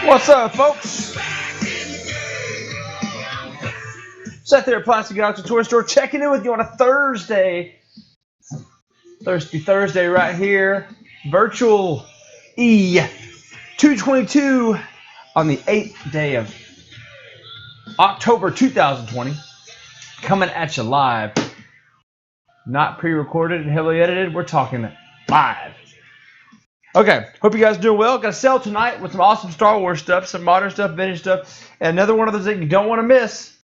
What's up, folks? Seth there at Plastic Galaxy Toy Store, checking in with you on a Thursday. Thursday right here. Virtual E222 on the 8th day of October 2020. Coming at you live. Not pre-recorded and heavily edited. We're talking live. Okay, hope you guys are doing well. Got a sale tonight with some awesome Star Wars stuff, some modern stuff, vintage stuff, and another one of those that you don't want to miss.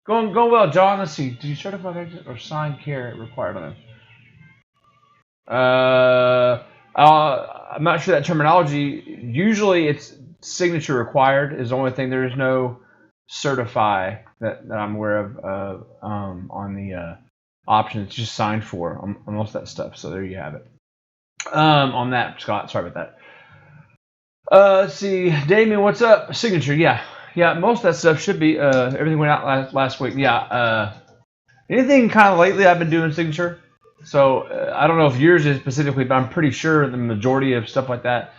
Going well, John. Let's see. Did you certify exit or sign care required on them? I'm not sure that terminology. Usually, it's signature required is the only thing. There is no certify that I'm aware of on the option. It's just signed for on most of that stuff. So there you have it. On that, Scott. Sorry about that. Let's see, Damien. What's up? Signature. Yeah, most of that stuff should be, everything went out last week. Yeah, anything kind of lately I've been doing signature. So I don't know if yours is specifically, but I'm pretty sure the majority of stuff like that,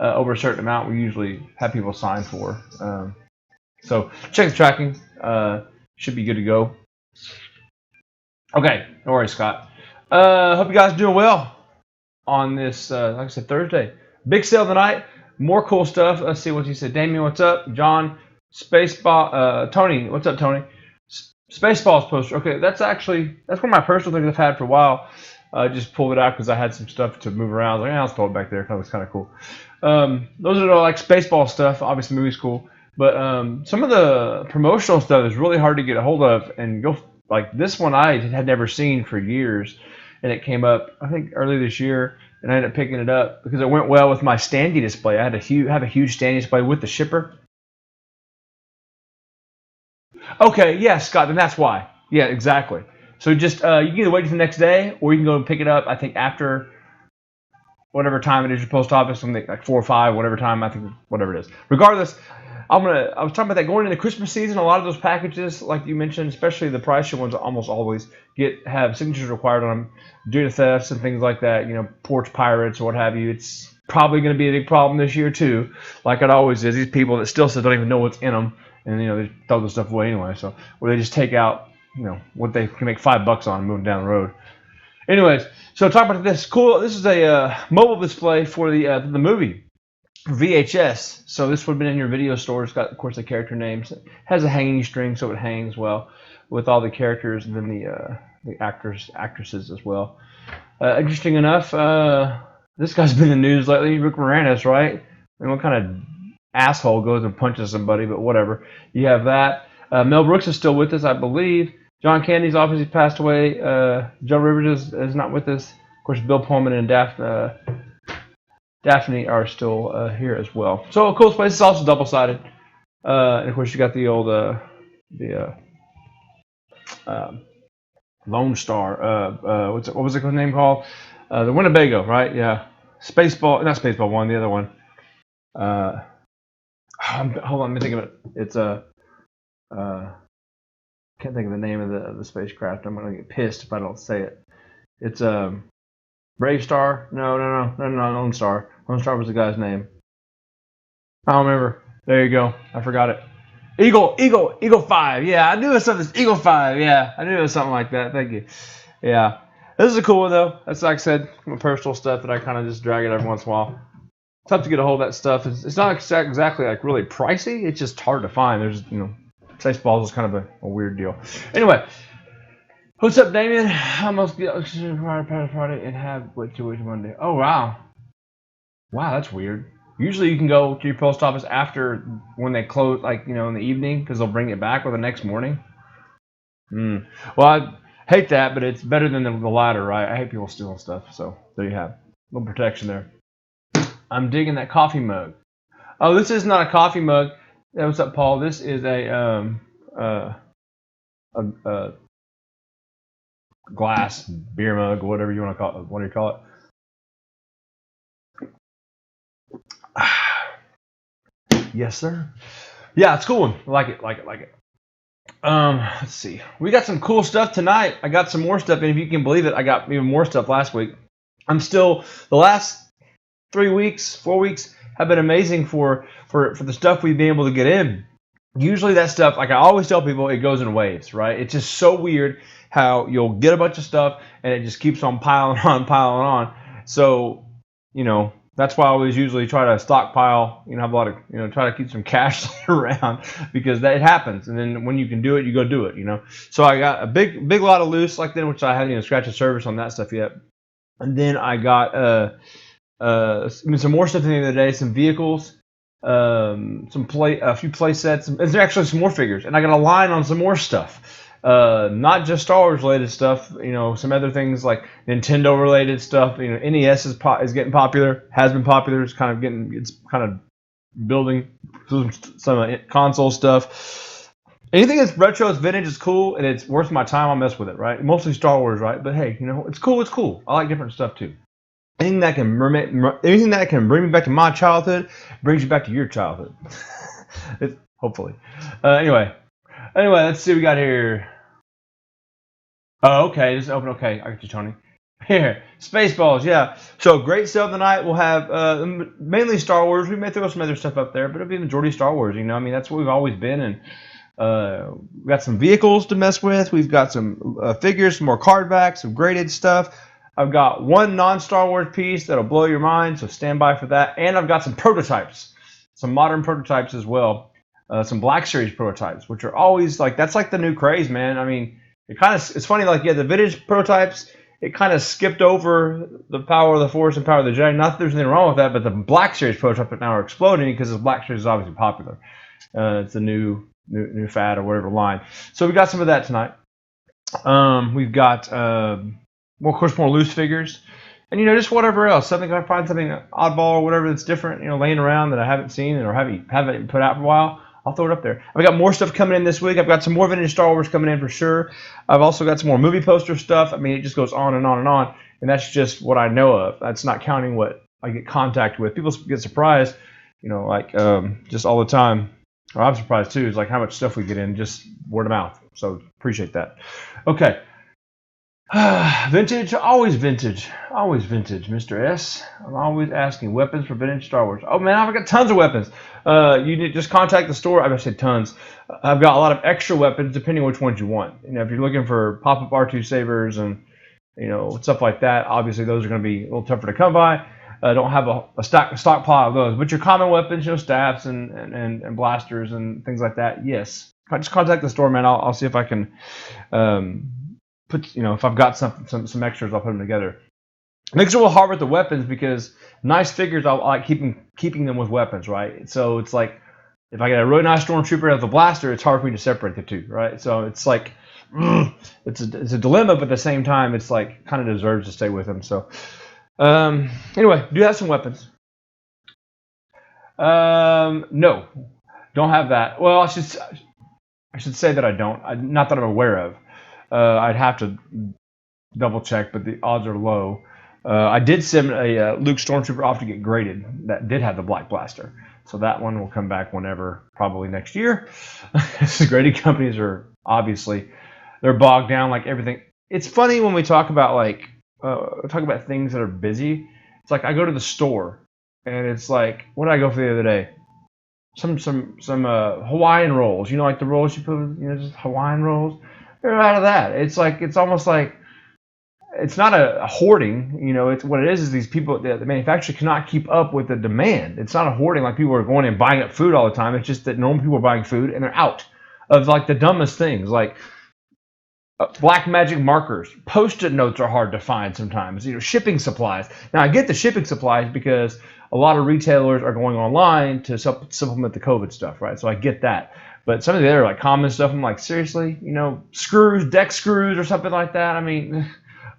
over a certain amount, we usually have people sign for. So check the tracking. Should be good to go. Okay, no worries, Scott. Hope you guys are doing well on this, like I said, Thursday. Big sale tonight. More cool stuff. Let's see what he said. Damien, what's up? John, Spaceball. Tony, what's up, Tony? Spaceballs poster. Okay, that's one of my personal things I've had for a while. I just pulled it out because I had some stuff to move around. I was like, I'll throw it back there. That was kind of cool. Those are like Spaceball stuff. Obviously, the movie's cool. But some of the promotional stuff is really hard to get a hold of. And go like this one I had never seen for years. And it came up, I think, early this year. And I ended up picking it up because it went well with my standee display. I had have a huge standee display with the shipper. Okay, yeah, Scott, then that's why. Yeah, exactly. So just you can either wait for the next day, or you can go and pick it up. I think after whatever time it is, your post office, something like 4 or 5, whatever time. I think whatever it is. Regardless, I was talking about that going into Christmas season. A lot of those packages, like you mentioned, especially the pricier ones, almost always have signatures required on them. Data thefts and things like that. You know, porch pirates or what have you. It's probably going to be a big problem this year too, like it always is. These people that still don't even know what's in them. And, they throw the stuff away anyway. So, or they just take out, what they can make $5 on and move down the road. Anyways, so talk about this. Cool. This is a mobile display for the movie VHS. So this would have been in your video store. It's got, of course, the character names. It has a hanging string, so it hangs well with all the characters and then the actresses as well. Interesting enough, this guy's been in the news lately. Rick Moranis, right? What kind of asshole goes and punches somebody, but whatever. You have that. Mel Brooks is still with us, I believe. John Candy's obviously passed away. Joe Rivers is not with us. Of course, Bill Pullman and Daphne are still here as well. So a cool space. It's also double-sided. And of course, you got the old Lone Star. What was the name called? The Winnebago, right? Yeah. Spaceball, not Spaceball 1, the other one. Hold on, let me think of it. It's can't think of the name of the spacecraft. I'm gonna get pissed if I don't say it. It's Brave Star. No, Lone Star. Lone Star was the guy's name. I don't remember. There you go. I forgot it. Eagle 5. Yeah, I knew it was something. Eagle 5. Yeah, I knew it was something like that. Thank you. Yeah, this is a cool one though. That's like I said, personal stuff that I kind of just drag it every once in a while. Tough to get a hold of that stuff. It's not exactly like really pricey. It's just hard to find. There's Spaceballs is kind of a weird deal. Anyway, what's up, Damien? I must be Friday and have wait till Monday. Oh wow, that's weird. Usually you can go to your post office after when they close, like in the evening, because they'll bring it back or the next morning. Well, I hate that, but it's better than the latter, right? I hate people stealing stuff. So there you have a little protection there. I'm digging that coffee mug. Oh, this is not a coffee mug. What's up, Paul? This is a glass beer mug, or whatever you want to call it. What do you call it? Yes, sir. Yeah, it's cool one. Like it, like it, like it. Let's see. We got some cool stuff tonight. I got some more stuff, and if you can believe it, I got even more stuff last week. I'm still the last 3 weeks, 4 weeks have been amazing for the stuff we've been able to get in. Usually that stuff, like I always tell people, it goes in waves, right? It's just so weird how you'll get a bunch of stuff and it just keeps on piling on, piling on. So, that's why I always usually try to stockpile, have a lot of, try to keep some cash around because that happens. And then when you can do it, you go do it, So I got a big lot of loose like then, which I haven't even scratched the surface on that stuff yet. And then I got some more stuff in the other day, some vehicles, a few play sets. There's actually some more figures, and I got a line on some more stuff. Not just Star Wars related stuff, some other things like Nintendo related stuff. NES is getting popular, has been popular. It's kind of building some console stuff. Anything that's retro, it's vintage, is cool, and it's worth my time. I'll mess with it, right? Mostly Star Wars, right? But hey, it's cool. It's cool. I like different stuff too. Anything that can bring me back to my childhood brings you back to your childhood. Hopefully. Anyway, let's see what we got here. Oh, okay. Just open. Okay, I got you, Tony. Here, Spaceballs. Yeah. So great stuff tonight. We'll have mainly Star Wars. We may throw some other stuff up there, but it'll be the majority Star Wars. That's what we've always been. And we've got some vehicles to mess with. We've got some figures, some more card backs, some graded stuff. I've got one non-Star Wars piece that'll blow your mind, so stand by for that. And I've got some prototypes, some modern prototypes as well, some Black Series prototypes, which are always that's like the new craze, man. It's funny, the vintage prototypes, it kind of skipped over the Power of the Force and Power of the Jedi. Not that there's anything wrong with that, but the Black Series prototypes now are exploding because the Black Series is obviously popular. It's a new fad or whatever line. So we got some of that tonight. We've got of course, more loose figures, and just whatever else. Something I find something oddball or whatever that's different, laying around that I haven't seen or haven't put out for a while. I'll throw it up there. I've got more stuff coming in this week. I've got some more vintage Star Wars coming in for sure. I've also got some more movie poster stuff. It just goes on and on and on, and that's just what I know of. That's not counting what I get contact with. People get surprised, just all the time. Or I'm surprised too. Is how much stuff we get in just word of mouth. So appreciate that. Okay. Vintage, always vintage, Mr. S. I'm always asking weapons for vintage Star Wars. Oh man, I've got tons of weapons. You need just contact the store. I've said tons. I've got a lot of extra weapons depending on which ones you want. If you're looking for pop-up R2 sabers and stuff like that, obviously those are going to be a little tougher to come by. I don't have a stockpile of those, but your common weapons, staffs and blasters and things like that. Yes, just contact the store, man. I'll see if I can. If I've got some extras, I'll put them together. It makes it a little hard with the weapons because nice figures, I like keeping them with weapons, right? So it's like if I get a really nice stormtrooper with a blaster, it's hard for me to separate the two, right? So it's it's a dilemma, but at the same time, it's kind of deserves to stay with them. So anyway, do you have some weapons? No, don't have that. Well, I should say that I don't. Not that I'm aware of. I'd have to double check, but the odds are low. I did send a Luke Stormtrooper off to get graded that did have the Black Blaster. So that one will come back whenever, probably next year. Graded companies are obviously, they're bogged down like everything. It's funny when we talk about things that are busy. It's I go to the store and it's what did I go for the other day? Some Hawaiian rolls. The rolls you put, just Hawaiian rolls. They're out of that. It's almost it's not a hoarding. It's what it is these people, the manufacturer cannot keep up with the demand. It's not a hoarding people are going and buying up food all the time. It's just that normal people are buying food and they're out of the dumbest things black magic markers. Post-it notes are hard to find sometimes. Shipping supplies. Now I get the shipping supplies because a lot of retailers are going online to supplement the COVID stuff, right? So I get that. But some of the other common stuff, I'm seriously, screws, deck screws or something like that.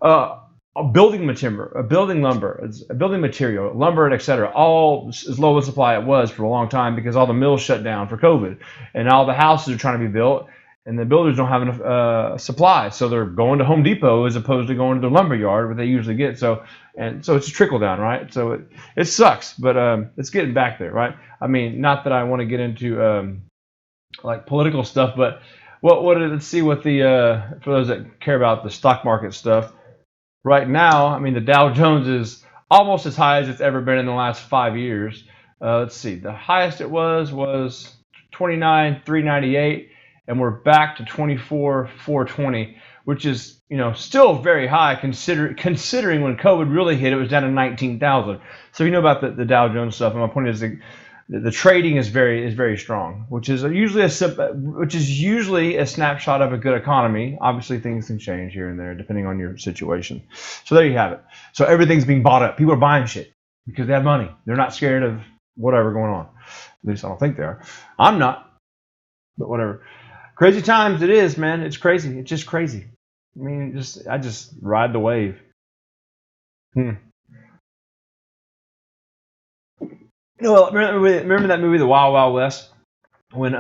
A building material, a building lumber, a building material, lumber, and etc. All as low a supply it was for a long time because all the mills shut down for COVID, and all the houses are trying to be built, and the builders don't have enough supply, so they're going to Home Depot as opposed to going to the lumber yard, where they usually get. So it's a trickle down, right? So it sucks, but it's getting back there, right? I mean, not that I want to get into like political stuff, but let's see what the for those that care about the stock market stuff. Right now, I mean, the Dow Jones is almost as high as it's ever been in the last 5 years. Let's see, the highest it was 29,398, and we're back to 24,420, which is, still very high considering when COVID really hit, it was down to 19,000. So about the Dow Jones stuff, and my point is the trading is very strong, which is usually a snapshot of a good economy. Obviously, things can change here and there depending on your situation. So there you have it. So everything's being bought up. People are buying shit because they have money. They're not scared of whatever going on. At least I don't think they are. I'm not, but whatever. Crazy times it is, man. It's crazy. It's just crazy. I mean, I just ride the wave. Remember that movie, The Wild Wild West, when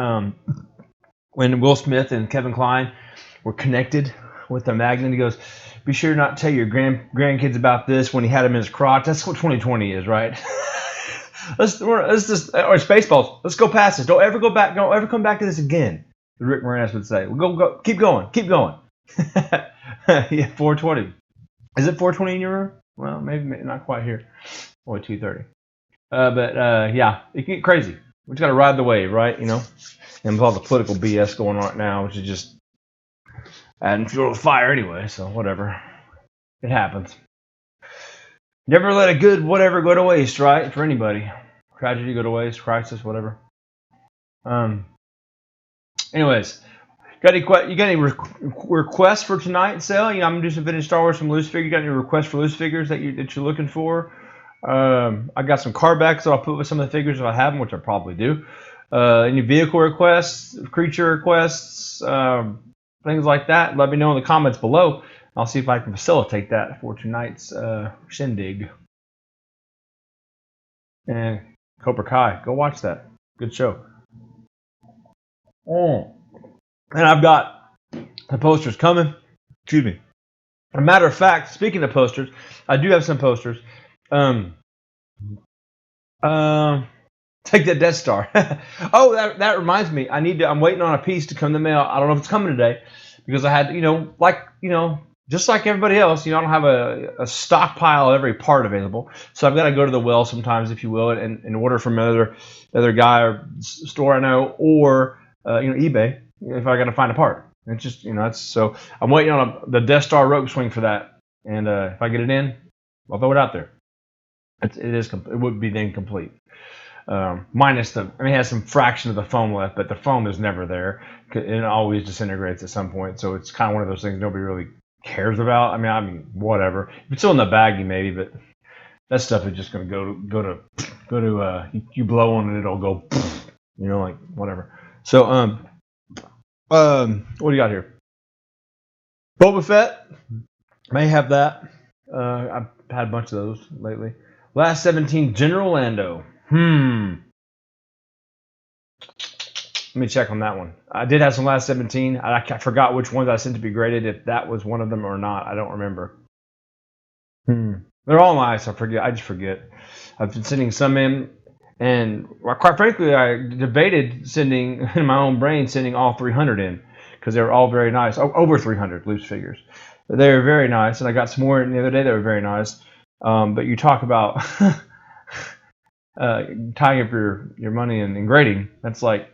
Will Smith and Kevin Kline were connected with the magnet? He goes, "Be sure not to tell your grandkids about this," when he had him in his crotch. That's what 2020 is, right? let's just, or Spaceballs. Let's go past this. Don't ever go back. Don't ever come back to this again. Rick Moranis would say. We'll go. Keep going. Yeah, 420. Is it 420 in your room? Well, maybe not quite here. Only 2:30. Yeah, it can get crazy. We just got to ride the wave, right? And with all the political BS going on right now, which is just adding fuel to the fire anyway, so whatever. It happens. Never let a good whatever go to waste, right? For anybody. Tragedy go to waste, crisis, whatever. Anyways, you got any requests for tonight, Sal? I'm going to do some vintage Star Wars, some loose figures. You got any requests for loose figures that you're looking for? I got some card backs that I'll put with some of the figures if I have them, which I probably do. Any vehicle requests, creature requests, things like that, let me know in the comments below. I'll see if I can facilitate that for tonight's shindig. And Cobra Kai, go watch that. Good show. And I've got the posters coming. Excuse me. As a matter of fact, speaking of posters, I do have some posters. Take that Death Star. Oh, that reminds me. I'm waiting on a piece to come in the mail. I don't know if it's coming today because I had, just like everybody else, I don't have a stockpile of every part available. So I've got to go to the well sometimes, if you will, and order from another guy or store I know, or eBay if I got to find a part. It's just that's so. I'm waiting on the Death Star rope swing for that, and if I get it in, I'll throw it out there. It would be then complete. Minus it has some fraction of the foam left, but the foam is never there. It always disintegrates at some point, so it's kind of one of those things nobody really cares about. I mean, whatever. If it's still in the baggie, maybe, but that stuff is just going to go to you blow on it, it'll go, like whatever. So what do you got here? Boba Fett. May have that. I've had a bunch of those lately. Last 17, General Lando. Let me check on that one. I did have some last 17. I forgot which ones I sent to be graded, if that was one of them or not. I don't remember. They're all nice. I just forget. I've been sending some in, and quite frankly, I debated sending, in my own brain, sending all 300 in, because they were all very nice. Over 300 loose figures. They were very nice, and I got some more the other day that were very nice. But you talk about tying up your money in grading, that's like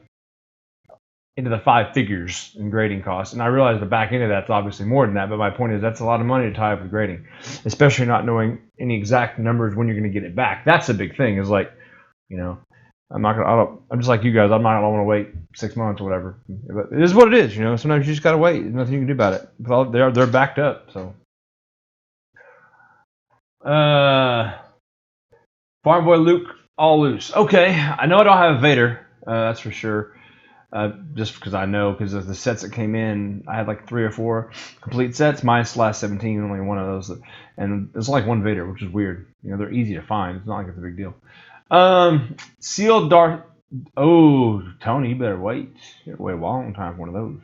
into the 5 figures in grading costs. And I realize the back end of that's obviously more than that, but my point is that's a lot of money to tie up with grading, especially not knowing any exact numbers when you're going to get it back. That's a big thing, is like, I'm just like you guys, I don't want to wait 6 months or whatever. But it is what it is, sometimes you just got to wait. There's nothing you can do about it. But they're backed up, so. Farm Boy Luke, all loose. Okay, I know I don't have a Vader, that's for sure. Just because I know, because of the sets that came in, I had like 3 or 4 complete sets. Minus the last 17, only one of those. And it's like one Vader, which is weird. They're easy to find. It's not like it's a big deal. Sealed Darth Oh, Tony, you better wait. You gotta wait a long time for one of those.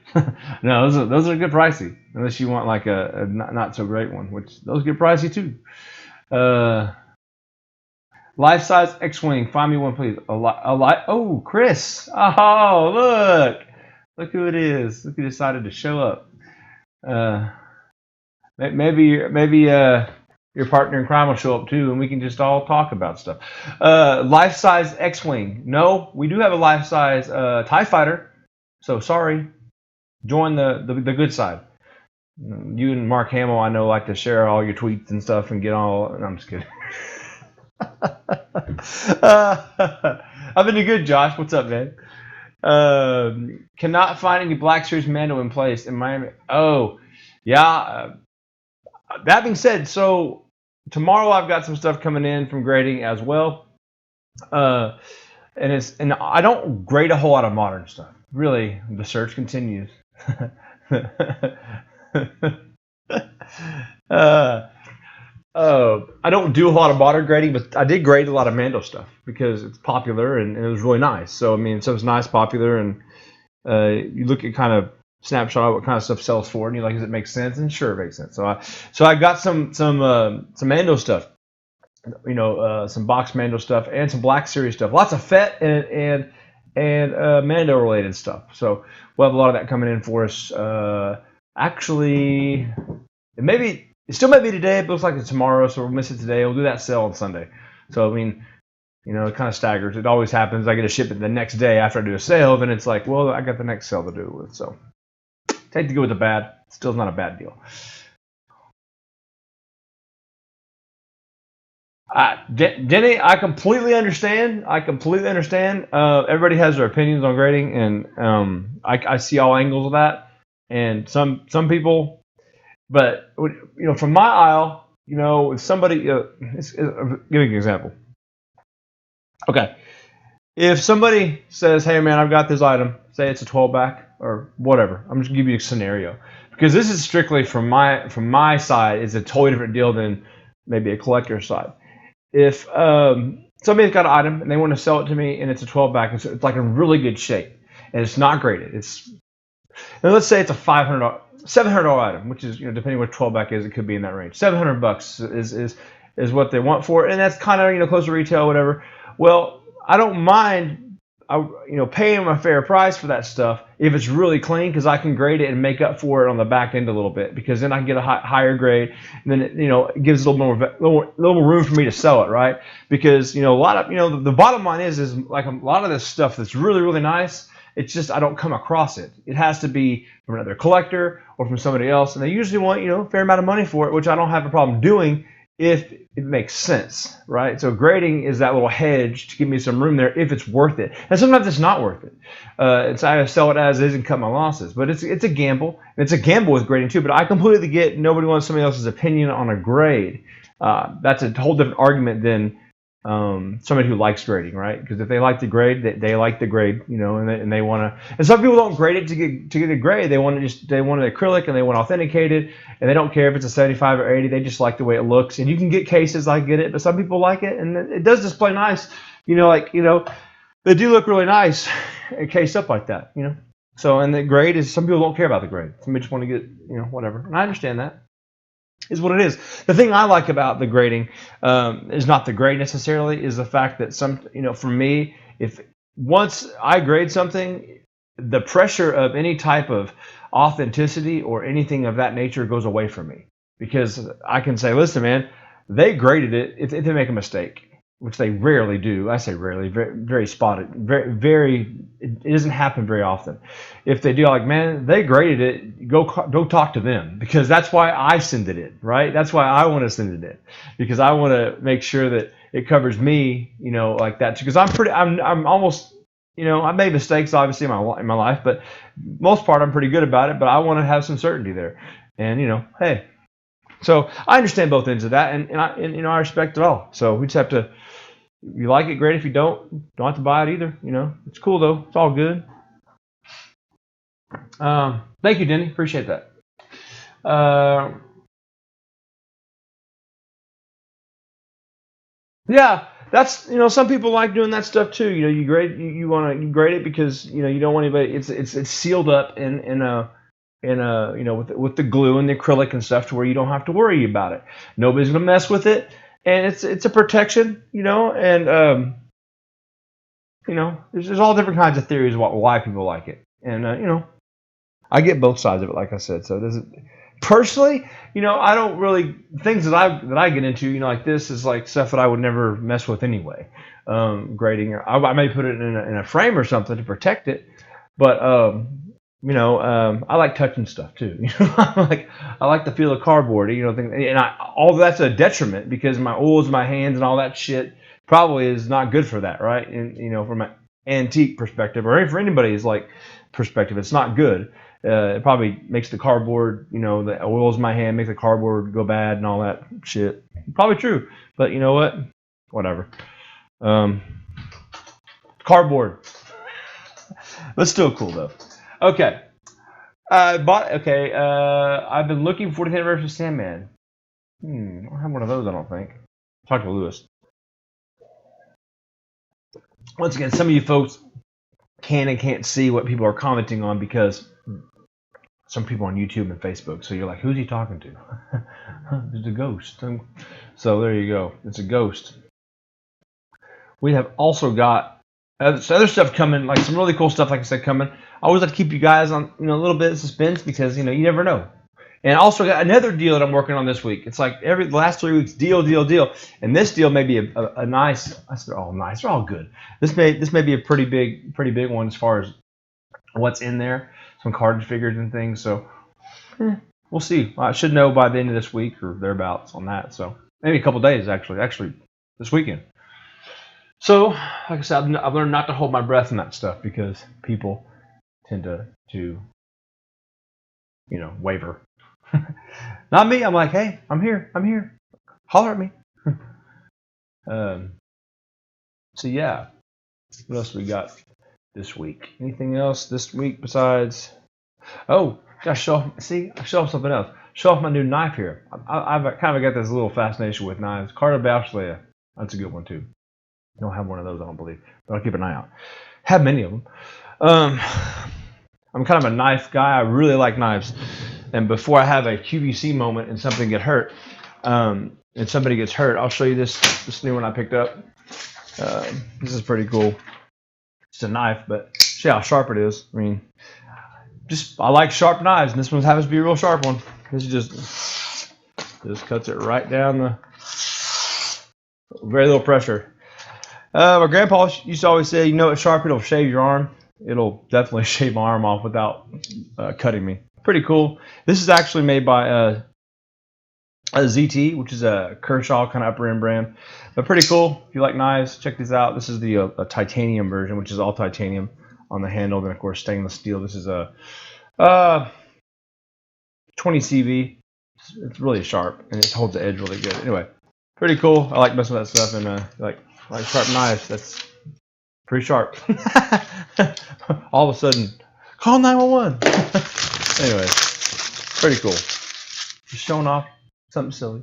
No, those are good pricey. Unless you want like a not so great one, which those get pricey too. Uh, Life size X-wing. Find me one, please. Oh, Chris. Oh, look who it is. Look who decided to show up. Uh, maybe your partner in crime will show up too, and we can just all talk about stuff. Life size X-wing. No, we do have a life size Tie Fighter. So sorry, join the good side. You and Mark Hamill, I know, like to share all your tweets and stuff and get all. No, I'm just kidding. I've been good, Josh. What's up, man? Cannot find any Black Series Mando in place in Miami. Oh, yeah. That being said, so tomorrow I've got some stuff coming in from grading as well. And I don't grade a whole lot of modern stuff. Really, the search continues. uh, I don't do a lot of modern grading, but I did grade a lot of Mando stuff because it's popular and it was really nice. So I mean, so it's nice, popular, and you look at kind of snapshot of what kind of stuff sells for, and you're like, does it make sense? And sure, it makes sense. So I got some Mando stuff, some box Mando stuff and some Black Series stuff. Lots of Fett and Mando related stuff. So we'll have a lot of that coming in for us. Actually, it still might be today. It looks like it's tomorrow, so we'll miss it today. We'll do that sale on Sunday. So I mean, it kind of staggers. It always happens. I get to ship it the next day after I do a sale. Then it's like, well, I got the next sale to do it with. So take the good with the bad. Still not a bad deal. Denny, I completely understand. Everybody has their opinions on grading, and I see all angles of that. And some people, but from my aisle, if somebody, give me an example. Okay, if somebody says, "Hey, man, I've got this item," say it's a 12 back or whatever. I'm just gonna give you a scenario because this is strictly from my side. It's a totally different deal than maybe a collector's side. If somebody's got an item and they want to sell it to me and it's a 12 back, it's like in really good shape and it's not graded. And let's say it's a $500, $700 item, which is depending what 12 back is, it could be in that range. $700 is what they want for it, and that's kind of close to retail, whatever. Well, I don't mind paying a fair price for that stuff if it's really clean, because I can grade it and make up for it on the back end a little bit, because then I can get a higher grade, and then it gives a little more room for me to sell it, right? Because a lot of the bottom line is like a lot of this stuff that's really, really nice, it's just I don't come across it. It has to be from another collector or from somebody else, and they usually want a fair amount of money for it, which I don't have a problem doing if it makes sense, right? So grading is that little hedge to give me some room there if it's worth it. And sometimes it's not worth it. I sell it as is and cut my losses. But it's a gamble. And it's a gamble with grading too. But I completely get nobody wants somebody else's opinion on a grade. That's a whole different argument than somebody who likes grading, right? Because if they like the grade, they like the grade, and they want to. And some people don't grade it to get a grade. They want an acrylic and they want authenticated, and they don't care if it's a 75 or 80. They just like the way it looks. And you can get cases, I get it, but some people like it, and it does display nice. They do look really nice, cased up like that, So, and the grade is, some people don't care about the grade. Some people just want to get, whatever. And I understand that. Is what it is. The thing I like about the grading is not the grade necessarily, is the fact that for me, if once I grade something, the pressure of any type of authenticity or anything of that nature goes away from me, because I can say, listen, man, they graded it. If they make a mistake, which they rarely do, I say rarely, very, very spotted, very, very, it doesn't happen very often. If they do, like, man, they graded it, go talk to them, because that's why I send it in, right? That's why I want to send it in, because I want to make sure that it covers me, like that, because I'm almost, I made mistakes obviously in my life, but most part I'm pretty good about it. But I want to have some certainty there, and hey. So I understand both ends of that, and I respect it all. So we just have to. If you like it, great. If you don't have to buy it either. It's cool though. It's all good. Thank you, Denny. Appreciate that. Yeah, that's some people like doing that stuff too. You grade you grade it because you don't want anybody. It's sealed up in a with the glue and the acrylic and stuff to where you don't have to worry about it. Nobody's gonna mess with it, and it's a protection. And there's all different kinds of theories about why people like it, and I get both sides of it, like I said. So does it personally, I don't really things that I get into, like this is like stuff that I would never mess with anyway. Grading, I may put it in a frame or something to protect it, but I like touching stuff too. I like the feel of cardboard, and all that's a detriment because my oils, my hands, and all that shit probably is not good for that, right? And from an antique perspective, or for anybody's like perspective, it's not good. It probably makes the cardboard, the oils in my hand make the cardboard go bad and all that shit. Probably true, but you know what? Whatever. Cardboard. That's still cool though. Okay. I've been looking for the anniversary of Sandman. I don't have one of those, I don't think. Talk to Lewis. Once again, some of you folks can and can't see what people are commenting on because some people on YouTube and Facebook. So you're like, who's he talking to? It's a ghost. So there you go. It's a ghost. We have also got other stuff coming, like some really cool stuff, like I said, coming. I always like to keep you guys on a little bit of suspense because you never know. And also got another deal that I'm working on this week. It's like the last 3 weeks, deal. And this deal may be a nice. They're all nice. They're all good. This may be a pretty big one as far as what's in there. Some cartridge figures and things. So we'll see. I should know by the end of this week or thereabouts on that. So maybe a couple days actually this weekend. So like I said, I've learned not to hold my breath in that stuff because people tend to waver. Not me. I'm like, hey, I'm here. Holler at me. So yeah, what else we got this week? Anything else this week besides? Oh, gosh, show off something else. Show off my new knife here. I've kind of got this little fascination with knives. Carta Bauschle, that's a good one too. I don't have one of those, I don't believe, but I'll keep an eye out. Have many of them. I'm kind of a knife guy. I really like knives. And before I have a QVC moment and something gets hurt, I'll show you this new one I picked up. This is pretty cool. It's a knife, but see how sharp it is. I mean, I like sharp knives, and this one happens to be a real sharp one. This just cuts it right down the very little pressure. My grandpa used to always say, it's sharp, it'll shave your arm. It'll definitely shave my arm off without cutting me. Pretty cool. This is actually made by a ZT, which is a Kershaw kind of upper end brand. But pretty cool. If you like knives, check these out. This is the titanium version, which is all titanium on the handle. Then, of course, stainless steel. This is a 20 CV. It's really sharp, and it holds the edge really good. Anyway, pretty cool. I like messing with that stuff, and like sharp knives. That's pretty sharp. All of a sudden, call 911. Anyway, pretty cool. Just showing off something silly.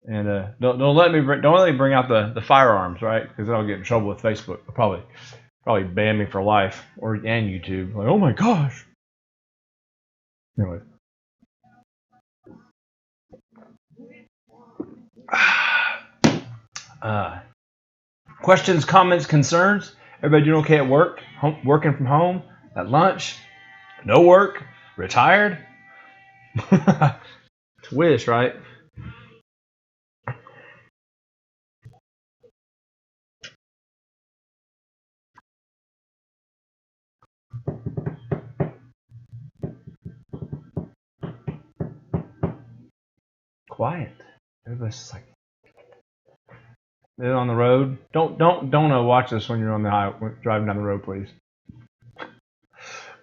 And don't let me bring out the firearms, right? Because I'll get in trouble with Facebook. They'll probably ban me for life, and YouTube. Like, oh my gosh. Anyway. Questions, comments, concerns? Everybody doing okay at work? Working from home? At lunch? No work? Retired? Wish, right? Quiet. Everybody's just like they're on the road. Don't watch this when you're on the highway driving down the road, please.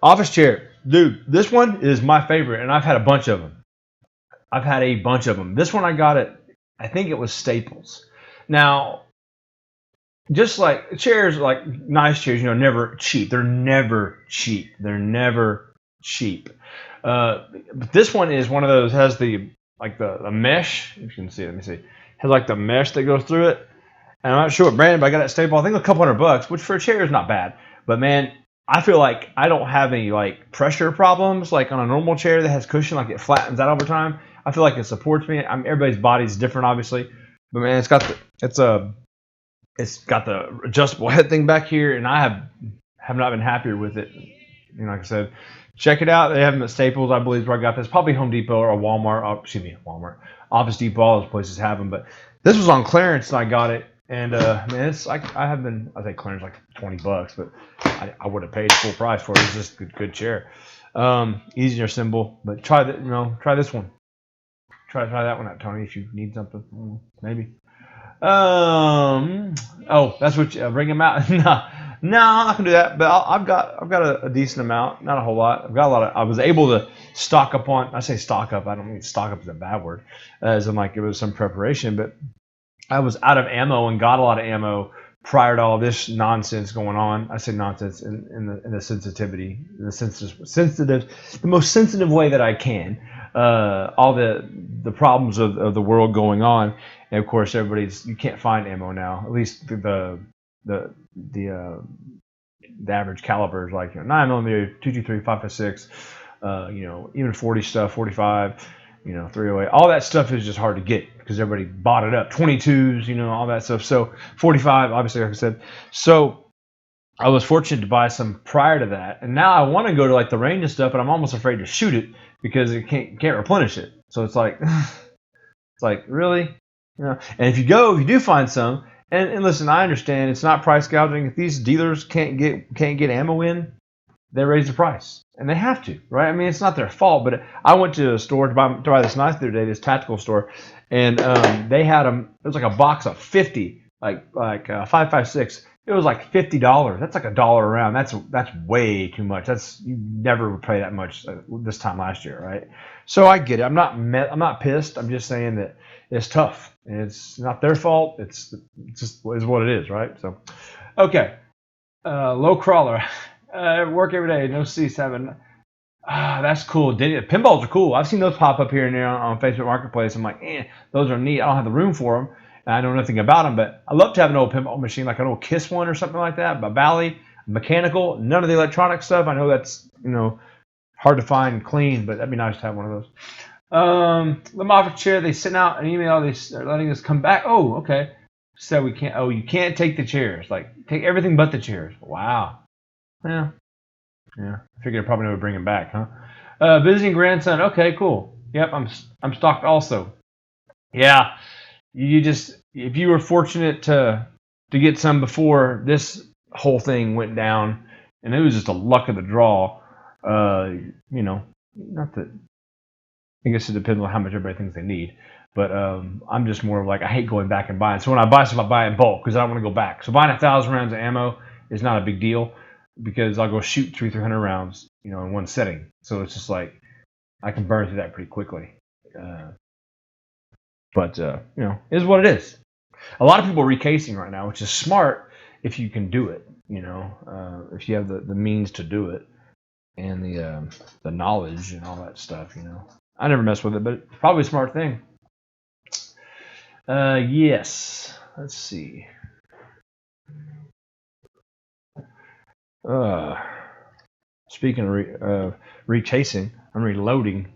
Office chair, dude. This one is my favorite, and I've had a bunch of them. This one I got at, I think it was Staples. Now, just like chairs, like nice chairs, never cheap. They're never cheap. But this one is one of those, has the mesh. If you can see it, let me see. Has like the mesh that goes through it, And I'm not sure what brand, but I got that staple. I think a couple $100, which for a chair is not bad. But man, I feel like I don't have any like pressure problems like on a normal chair that has cushion, like it flattens out over time. I feel like it supports me. Everybody's body's different, obviously, but man, it's got the adjustable head thing back here, and I have not been happier with it. Like I said, check it out. They have them at Staples, I believe, is where I got this. Probably Home Depot or a Walmart. Walmart, Office Depot. All those places have them, but this was on clearance, and I got it. And man, it's like I think clearance like $20, but I would have paid full price for it. It's just a good chair. Easy to assemble, but try this one. Try that one out, Tony, if you need something. Maybe. Oh, that's what bring them out. No, I'm not gonna do that. But I've got a decent amount, not a whole lot. I've got a lot of. I was able to stock up on. I say stock up. I don't mean stock up is a bad word, as in like it was some preparation. But I was out of ammo and got a lot of ammo prior to all this nonsense going on. I say nonsense in the sensitivity, the most sensitive way that I can. All the problems of the world going on, and of course you can't find ammo now. At least the average calibers like 9mm, 223, 5.56, even 40 stuff, 45, 308. All that stuff is just hard to get because everybody bought it up. 22s, all that stuff. So 45, obviously, like I said. So I was fortunate to buy some prior to that, and now I want to go to like the range and stuff, but I'm almost afraid to shoot it because it can't replenish it. So it's like, really, And if you do find some. And listen, I understand it's not price gouging. If these dealers can't get ammo in, they raise the price, and they have to, right? I mean, it's not their fault. But I went to a store to buy this knife the other day, this tactical store, and they had them. It was like a box of 50, like 5.56. It was like $50. That's like $1 a round. That's way too much. You never would pay that much this time last year, right? So I get it. I'm not pissed. I'm just saying that it's tough. And it's not their fault. It's just is what it is, right? So, okay. Low crawler. Work every day. No C7. That's cool. Pinballs are cool. I've seen those pop up here and there on Facebook Marketplace. I'm like, those are neat. I don't have the room for them. And I know nothing about them, but I love to have an old pinball machine, like an old KISS one or something like that, by Bally, mechanical, none of the electronic stuff. I know that's, hard to find clean, but that'd be nice to have one of those. The Moffitt chair, they sent out an email. They're letting us come back. Oh, okay. Said we can't. Oh, you can't take the chairs. Like, take everything but the chairs. Wow. Yeah. I figured I'd probably never bring them back, huh? Visiting grandson. Okay, cool. Yep, I'm stocked also. Yeah. If you were fortunate to get some before this whole thing went down, and it was just a luck of the draw, not that, I guess it depends on how much everybody thinks they need, but I'm just more of like, I hate going back and buying. So when I buy stuff, I buy it in bulk because I don't want to go back. So buying 1,000 rounds of ammo is not a big deal because I'll go shoot 300 rounds, in one setting. So it's just like, I can burn through that pretty quickly. But is what it is. A lot of people are recasing right now, which is smart if you can do it. If you have the means to do it and the knowledge and all that stuff. I never mess with it, but it's probably a smart thing. Yes. Let's see. Speaking of recasing, I'm reloading.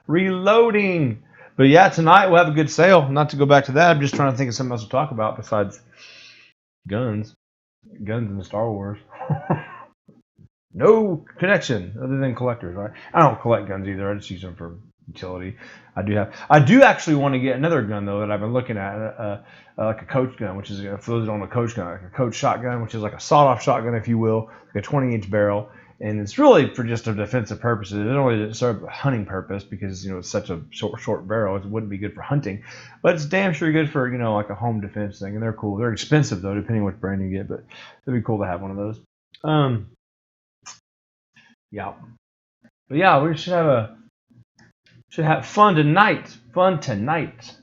Reloading. But yeah, tonight we'll have a good sale. Not to go back to that, I'm just trying to think of something else to talk about besides guns in the Star Wars. No connection other than collectors, right? I don't collect guns either. I just use them for utility. I do actually want to get another gun though that I've been looking at, like a coach gun, which is for those that don't know, a coach gun, like a coach shotgun, which is like a sawed-off shotgun, if you will, like a 20-inch barrel. And it's really for just a defensive purposes. It don't really serve a hunting purpose because it's such a short barrel. It wouldn't be good for hunting, but it's damn sure good for like a home defense thing. And they're cool. They're expensive though, depending on which brand you get. But it'd be cool to have one of those. Yeah. But yeah, we should have fun tonight. Fun tonight.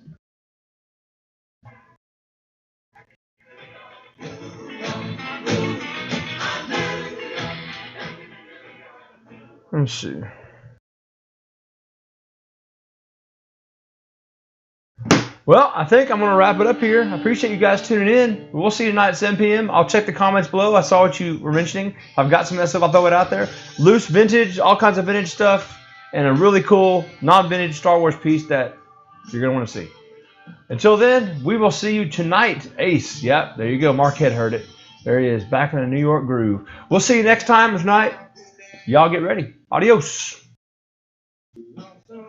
Let's Well, I think I'm going to wrap it up here. I appreciate you guys tuning in. We'll see you tonight at 7 p.m. I'll check the comments below. I saw what you were mentioning. If I've got some of that stuff, I'll throw it out there. Loose vintage, all kinds of vintage stuff, and a really cool non-vintage Star Wars piece that you're going to want to see. Until then, we will see you tonight. Ace. Yep, there you go. Marquette heard it. There he is, back in the New York groove. We'll see you next time tonight. Y'all get ready. Adios.